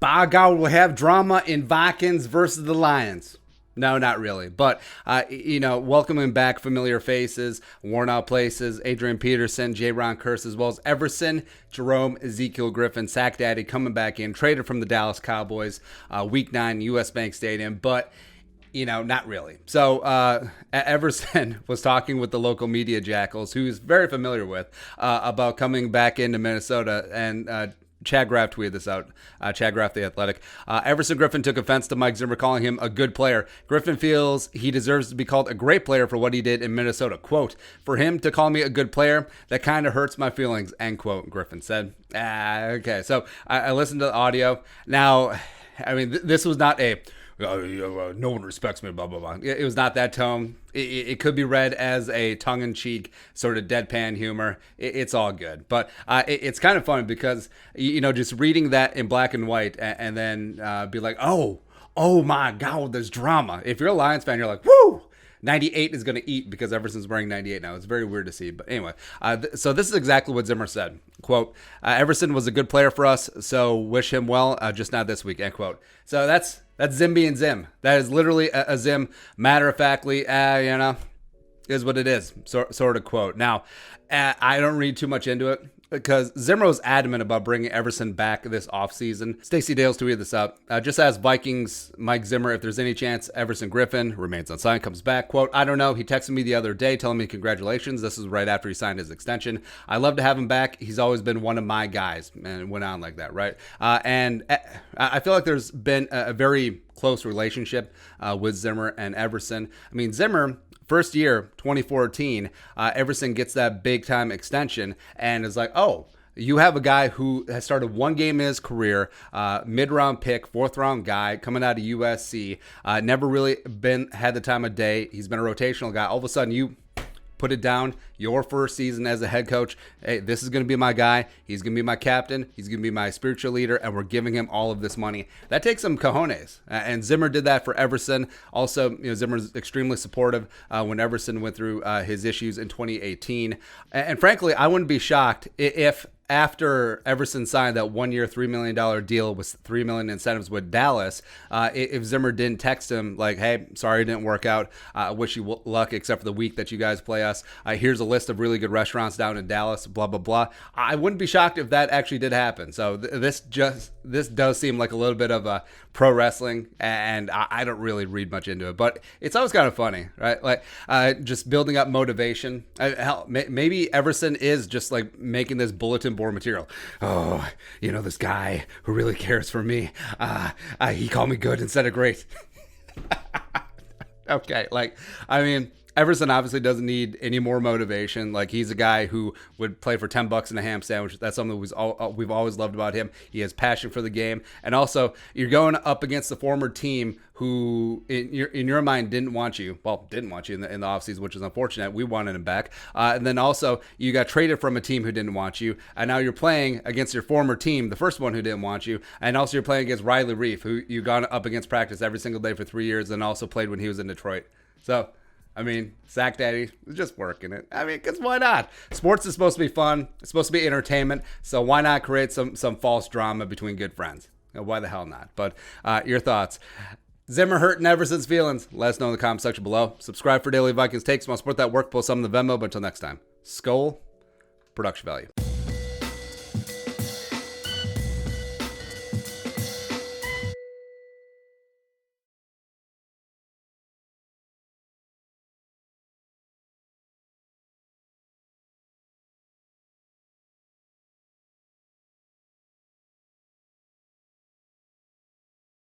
by God, we'll have drama in Vikings versus the Lions. No, not really. But, welcoming back familiar faces, worn out places, Adrian Peterson, J-Ron Kearse, as well as Everson, Jerome, Ezekiel Griffen, Sack Daddy coming back in, traded from the Dallas Cowboys, Week 9, U.S. Bank Stadium. But, not really. So Everson was talking with the local media jackals, who he's very familiar with, about coming back into Minnesota, and Chad Graff tweeted this out. Chad Graff, The Athletic. Everson Griffen took offense to Mike Zimmer calling him a good player. Griffen feels he deserves to be called a great player for what he did in Minnesota. Quote, for him to call me a good player, that kind of hurts my feelings, end quote, Griffen said. Okay, so I listened to the audio. Now, this was not a... no one respects me, blah, blah, blah. It was not that tone. It could be read as a tongue-in-cheek sort of deadpan humor. It's all good. But it's kind of funny because, just reading that in black and white and then be like, oh my God, there's drama. If you're a Lions fan, you're like, woo! 98 is going to eat because Everson's wearing 98 now. It's very weird to see. But anyway, so this is exactly what Zimmer said. Quote, Everson was a good player for us, so wish him well, just not this week, end quote. So that's Zim being Zim. That is literally a Zim, matter-of-factly, is what it is, sort of quote. Now, I don't read too much into it, because Zimmer was adamant about bringing Everson back this offseason. Stacey Dales tweeted this out. Just asked Vikings Mike Zimmer if there's any chance Everson Griffen remains unsigned, comes back. Quote, I don't know. He texted me the other day telling me congratulations. This is right after he signed his extension. I love to have him back. He's always been one of my guys. And it went on like that, right? And I feel like there's been a very close relationship with Zimmer and Everson. Zimmer... First year, 2014, Everson gets that big-time extension and is like, oh, you have a guy who has started one game in his career, mid-round pick, fourth-round guy, coming out of USC, never really had the time of day. He's been a rotational guy. All of a sudden, you put it down, your first season as a head coach. Hey, this is going to be my guy. He's going to be my captain. He's going to be my spiritual leader, and we're giving him all of this money. That takes some cojones, and Zimmer did that for Everson. Also, Zimmer's extremely supportive when Everson went through his issues in 2018. And frankly, I wouldn't be shocked if after Everson signed that 1 year, $3 million deal with $3 million incentives with Dallas, if Zimmer didn't text him like, hey, sorry it didn't work out. I wish you luck except for the week that you guys play us. Here's a list of really good restaurants down in Dallas, blah, blah, blah. I wouldn't be shocked if that actually did happen. So this does seem like a little bit of a pro wrestling, and I don't really read much into it, but it's always kind of funny, right? Like just building up motivation. Hell, maybe Everson is just like making this bulletin board material. Oh, this guy who really cares for me. He called me good instead of great. Okay, Everson obviously doesn't need any more motivation. Like, he's a guy who would play for $10 and a ham sandwich. That's something we've always loved about him. He has passion for the game. And also, you're going up against the former team who, in your mind, didn't want you in the offseason, which is unfortunate. We wanted him back. And then also, you got traded from a team who didn't want you. And now you're playing against your former team, the first one who didn't want you. And also, you're playing against Riley Reef, who you've gone up against practice every single day for 3 years and also played when he was in Detroit. So... Sack Daddy is just working it. Because why not? Sports is supposed to be fun. It's supposed to be entertainment. So why not create some false drama between good friends? Why the hell not? But your thoughts. Zimmer hurting Everson's feelings. Let us know in the comment section below. Subscribe for daily Vikings takes. Want to support that work? Post some in the Venmo. But until next time, Skol, production value.